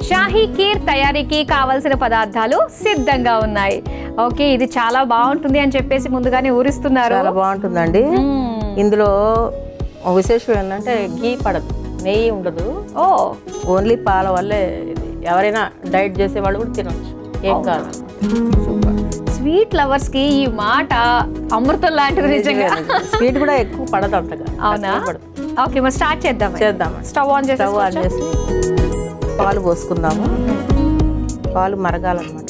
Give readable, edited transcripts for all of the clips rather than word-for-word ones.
షాహీ కీర్ తయారీకి కావలసిన పదార్థాలు సిద్ధంగా ఉన్నాయి. ఓకే, ఇది చాలా బాగుంటుంది అని చెప్పేసి ముందుగానే ఊరిస్తున్నారు. చాలా బాగుంటుందండి. ఇందులో విశేషం ఏంటంటే గీ పడదు, నెయ్యి ఉండదు. ఓన్లీ పాల వల్లే ఎవరైనా డైట్ చేసే వాళ్ళు కూడా తినొచ్చు, ఏం కాదు. స్వీట్ లవర్స్ కి ఈ మాట అమృతం లాంటిది నిజంగా. స్వీట్ కూడా ఎక్కువ పడదు అంతగా. అవునా? ఓకే, మరి స్టార్ట్ చేద్దాం. స్టవ్ ఆన్ చేసి పాలు పోసుకుందాము. పాలు మరగాలన్నమాట.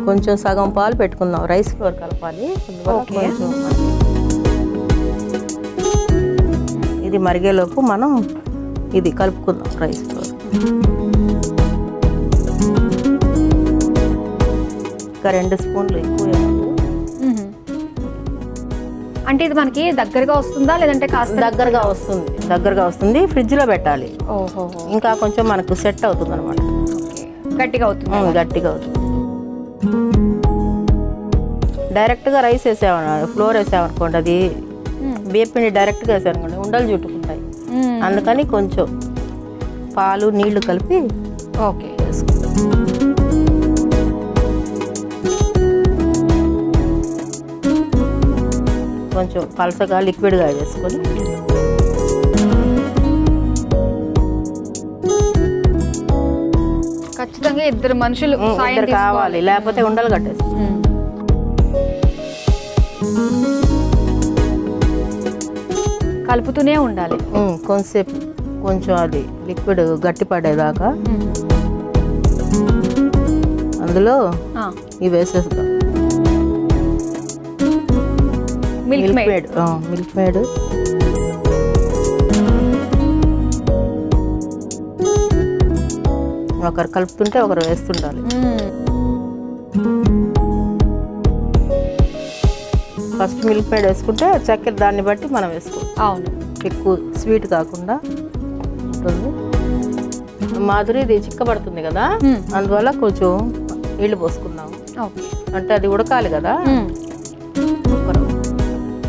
కొంచెం సగం పాలు పెట్టుకుందాం, రైస్ ఫ్లోర్ కలపాలి. ఇది మరిగేలోపు మనం ఇది కలుపుకుందాం రైస్ ఫ్లోర్. ఇంకా 2 స్పూన్లు ఎక్కువ. అంటే ఇది మనకి దగ్గరగా వస్తుందా లేదంటే కాస్త? దగ్గరగా వస్తుంది. ఫ్రిడ్జ్ లో పెట్టాలి. ఇంకా కొంచెం మనకు సెట్ అవుతుంది అనమాట. గట్టిగా అవుతుంది. డైరెక్ట్ గా రైస్ వేసామన్నా, ఫ్లోర్ వేసామనుకోండి, అది బియ్యపిండి డైరెక్ట్ గా వేసామనుకోండి ఉండలు చుట్టుకుంటాయి. అందుకని కొంచెం పాలు నీళ్లు కలిపి కొంచెం పలసగా లిక్విడ్గా వేసుకొని ఖచ్చితంగా 2 మనుషులు కావాలి, లేకపోతే ఉండలు కట్టేసి. కలుపుతూనే ఉండాలి కొంచెంసేపు, కొంచెం అది లిక్విడ్ గట్టి పడేదాకా. అందులో ఇవి వేసేస్తాం. మిల్క్ మేడ్ ఒకరు కలుపుతుంటే ఒకరు వేస్తుండాలి. ఫస్ట్ మిల్క్ మేడ్ వేసుకుంటే చక్కెర దాన్ని బట్టి మనం వేసుకోవచ్చు. అవును, ఎక్కువ స్వీట్ కాకుండా ఉంటుంది. మాధురి ఇది చిక్కబడుతుంది కదా, అందువల్ల కొంచెం నీళ్లు పోసుకుందాము. అంటే అది ఉడకాలి కదా.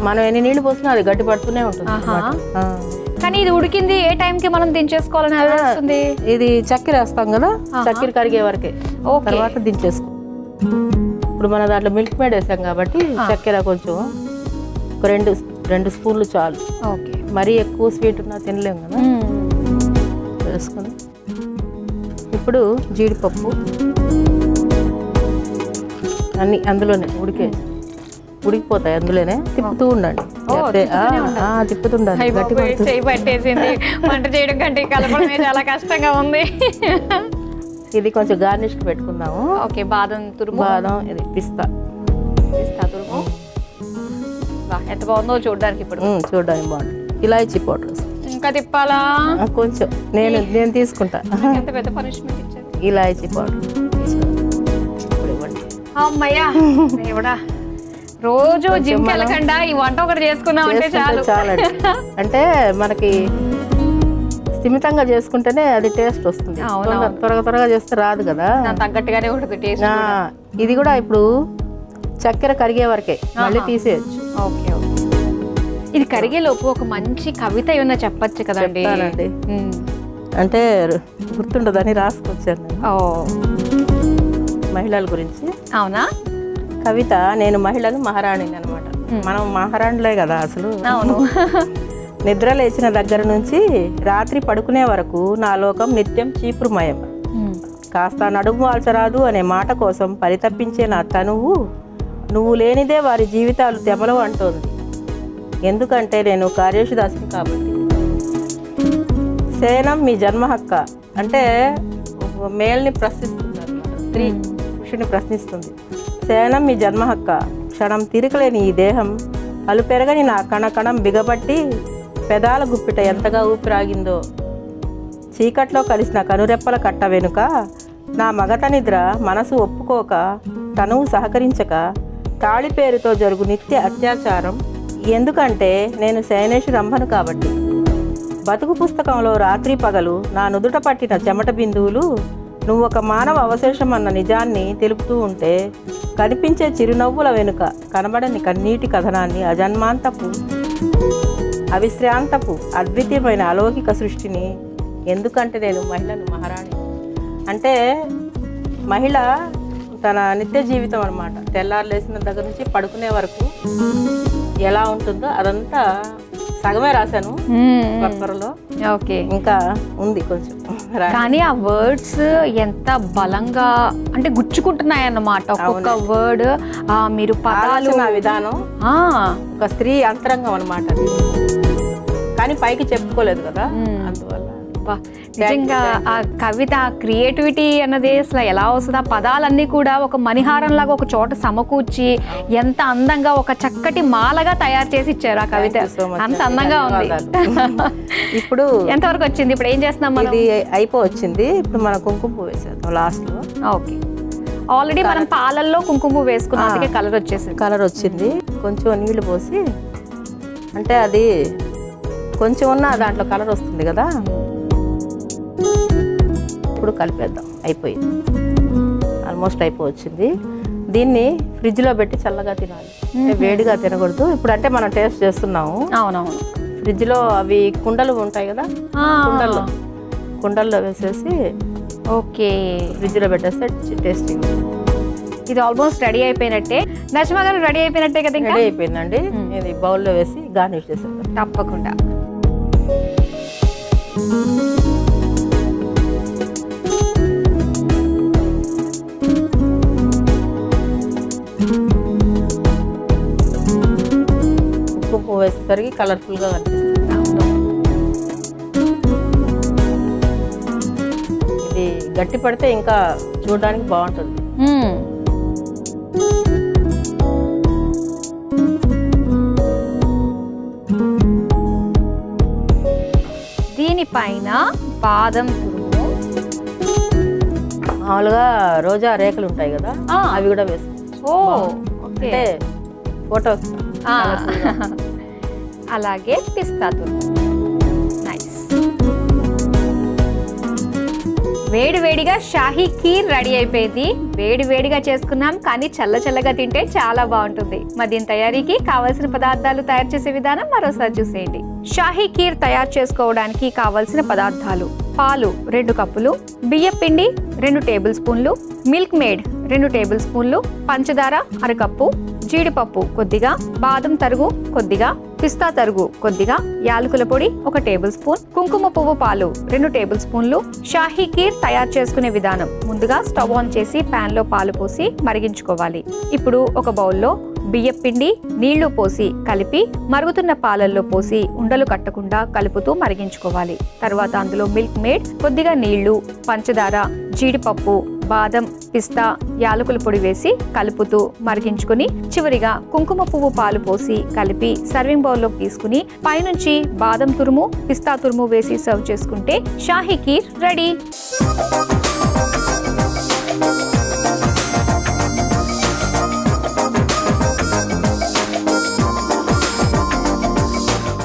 మనం ఎన్ని నీళ్లు పోసినా అది గట్టి పడుతూనే ఉంటుంది. కానీ ఇది ఉడికింది ఏ టైంకి మనం దించేసుకోవాలని అనిపిస్తుంది? ఇది చక్కెర వేస్తాం కదా, చక్కెర కరిగే వరకే, తర్వాత దించేసుకో. ఇప్పుడు మన దాంట్లో మిల్క్ మేడ్ వేసాం కాబట్టి చక్కెర కొంచెం ఒక 2 స్పూన్లు చాలు. మరీ ఎక్కువ స్వీట్ ఉన్నా తినలేము కదా. వేసుకొని ఇప్పుడు జీడిపప్పు అన్ని అందులోనే ఉడికిపోతాయి. అందులోనే తిప్పుతూ ఉండండి. తిప్పుతుండాలి. పట్టేసింది వంట చేయడం కంటే కలపడమే చాలా కష్టంగా ఉంది. ఇది కొంచెం గార్నిష్ కి పెట్టుకుందాము. ఓకే, బాదం ఇది పిస్తా తురుము. ఎంత బాగుందో చూడడానికి. ఇప్పుడు చూడడానికి బాగుంది. ఇలాచీ పౌడర్ ఇంకా తిప్పాలా? కొంచెం నేను తీసుకుంటా. ఎంత పెద్ద పనిష్మెంట్ ఇచ్చారు. ఇలాచీ పౌడర్ అమ్మయ్యా దేవుడా, రోజు జిమ్ వెళ్ళకుండా ఈ వంట ఒకటి చేసుకున్నాం అంటే చాలండి. అంటే మనకి స్థిమితంగా చేసుకుంటేనే అది టేస్ట్ వస్తుంది. త్వరగా చేస్తే రాదు కదా, తగ్గట్టుగానే ఉంటుంది టేస్ట్. ఇది కూడా ఇప్పుడు చక్కెర కరిగే వరకే, మళ్ళీ తీసేయచ్చు. ఓకే, ఇది కరిగే లోపు ఒక మంచి కవిత ఏమన్నా చెప్పచ్చు కదండి? అంటే గుర్తుండదని రాసుకొచ్చాను మహిళల గురించి. అవునా? కవిత. నేను మహిళను మహారాణిని అనమాట. మనం మహారాణులే కదా అసలు. అవును. నిద్ర లేచిన దగ్గర నుంచి రాత్రి పడుకునే వరకు నా లోకం నిత్యం చీపురుమయం. కాస్త నడుము వాల్చరాదు అనే మాట కోసం పరితపించే నా తనువు నువ్వు లేనిదే వారి జీవితాలు తెమలు అంటోంది. ఎందుకంటే నేను కార్యేషుదాసిని కాబట్టి. శయనం మీ జన్మ హక్క అంటే మేల్ని ప్రశ్నిస్తుంది అనమాట. స్త్రీ పురుషుని ప్రశ్నిస్తుంది. శయనం మీ జన్మ హక్క, క్షణం తీరికలేని ఈ దేహం, అలు పెరగని నా కణకణం బిగబట్టి పెదాల గుప్పిట ఎంతగా ఊపిరాగిందో. చీకట్లో కలిసిన కనురెప్పల కట్ట వెనుక నా మగత నిద్ర మనసు ఒప్పుకోక, తనువు సహకరించక, తాళి పేరుతో జరుగు నిత్య అత్యాచారం. ఎందుకంటే నేను శయనేషు రంభను కాబట్టి. బతుకు పుస్తకంలో రాత్రి పగలు నా నుదుట పట్టిన చెమట బిందువులు నువ్వు ఒక మానవ అవశేషం అన్న నిజాన్ని తెలుపుతూ ఉంటే కనిపించే చిరునవ్వుల వెనుక కనబడని కన్నీటి కథనాన్ని, అజన్మాంతపు అవిశ్రాంతపు అద్వితీయమైన అలౌకిక సృష్టిని. ఎందుకంటే నేను మహిళను మహారాణి అంటే మహిళ తన నిత్య జీవితం అన్నమాట. తెల్లారు లేచిన దగ్గర నుంచి పడుకునే వరకు ఎలా ఉంటుందో అదంతా సగమే రాశాను పేపర్లో. ఓకే, ఇంకా ఉంది కొంచెం. కానీ ఆ వర్డ్స్ ఎంత బలంగా అంటే గుచ్చుకుంటున్నాయి అన్నమాట. ఒక్కొక్క వర్డ్ మీరు పదాలు నా విధానం ఒక స్త్రీ అంతరంగం అన్నమాట. కానీ పైకి చెప్పుకోలేదు కదా, అందువల్ల నిజంగా ఆ కవిత క్రియేటివిటీ అన్నది అసలు ఎలా వస్తుంది. ఆ పదాలన్నీ కూడా ఒక మణిహారం లాగా ఒక చోట సమకూర్చి ఎంత అందంగా ఒక చక్కటి మాలగా తయారు చేసి ఇచ్చారు ఆ కవిత. అంత అందంగా ఉంది. ఇప్పుడు ఎంతవరకు వచ్చింది? ఇప్పుడు ఏం చేస్తున్నాం మనం? ఇది అయిపోవచ్చింది. ఇప్పుడు మనం కుంకుమ పువ్వు వేసేద్దాం లాస్ట్ లో. ఓకే, ఆల్రెడీ మనం పాలల్లో కుంకుమ పువ్వు వేసుకున్నాం, అందుకే కలర్ వచ్చేసింది. కలర్ వచ్చింది. కొంచెం నీళ్లు పోసి అంటే అది కొంచెం ఉన్న దాంట్లో కలర్ వస్తుంది కదా, ఇప్పుడు కలిపేద్దాం. అయిపోయింది, ఆల్మోస్ట్ అయిపోవచ్చింది. దీన్ని ఫ్రిడ్జ్లో పెట్టి చల్లగా తినాలి, అంటే వేడిగా తినకూడదు. ఇప్పుడు అంటే మనం టేస్ట్ చేస్తున్నాము. అవునవును. ఫ్రిడ్జ్లో అవి కుండలు ఉంటాయి కదా, కుండల్లో వేసేసి ఓకే ఫ్రిడ్జ్లో పెట్టేస్తే టేస్టింగ్. ఇది ఆల్మోస్ట్ రెడీ అయిపోయినట్టే. నజ్మా గారు రెడీ అయిపోయినట్టే కదా? ఇంకా రెడీ అయిపోయిందండి. ఇది బౌల్లో వేసి గార్నిష్ చేసేద్దాం. తప్పకుండా. పువ్వు వేసేసరికి కలర్ఫుల్గా కనిపిస్తుంది. ఇది గట్టి పడితే ఇంకా చూడడానికి బాగుంటుంది. దీనిపైన బాదం తురుము, మామూలుగా రోజా రేఖలు ఉంటాయి కదా, అవి కూడా వేసుకోవచ్చు. అంటే ఫోటోస్. అలాగే పిస్తా తురుము. నైస్. వేడి వేడిగా షాహీ కీర్ రెడీ అయిపోయింది. వేడి వేడిగా చేసుకున్నాం, కానీ చల్ల చల్లగా తింటే చాలా బాగుంటుంది. మరి దీని తయారీకి కావాల్సిన పదార్థాలు తయారు చేసే విధానం మరోసారి చూసేయండి. షాహీ కీర్ తయారు చేసుకోవడానికి కావాల్సిన పదార్థాలు: పాలు 2 కప్పులు, బియ్యం పిండి 2 టేబుల్ స్పూన్లు, మిల్క్ మేడ్ 2 టేబుల్ స్పూన్లు, పంచదార 1/2 కప్పు, జీడిపప్పు కొద్దిగా, బాదం తరుగు కొద్దిగా, పిస్తా తరుగు కొద్దిగా, యాలకుల పొడి 1 టేబుల్ స్పూన్, కుంకుమ పువ్వు పాలు 2 టేబుల్ స్పూన్లు. షాహీ కీర్ తయారు చేసుకునే విధానం: ముందుగా స్టవ్ ఆన్ చేసి పాన్ లో పాలు పోసి మరిగించుకోవాలి. ఇప్పుడు ఒక బౌల్లో బియ్యం పిండి, నీళ్లు పోసి కలిపి మరుగుతున్న పాలల్లో పోసి ఉండలు కట్టకుండా కలుపుతూ మరిగించుకోవాలి. తర్వాత అందులో మిల్క్ మేడ్, కొద్దిగా నీళ్లు, పంచదార, జీడిపప్పు, బాదం, పిస్తా, యాలకుల పొడి వేసి కలుపుతూ మరిగించుకుని చివరిగా కుంకుమ పువ్వు పాలు పోసి కలిపి సర్వింగ్ బౌల్లోకి తీసుకుని పైనుంచి బాదం తురుము, పిస్తా తురుము వేసి సర్వ్ చేసుకుంటే షాహీ కీర్ రెడీ.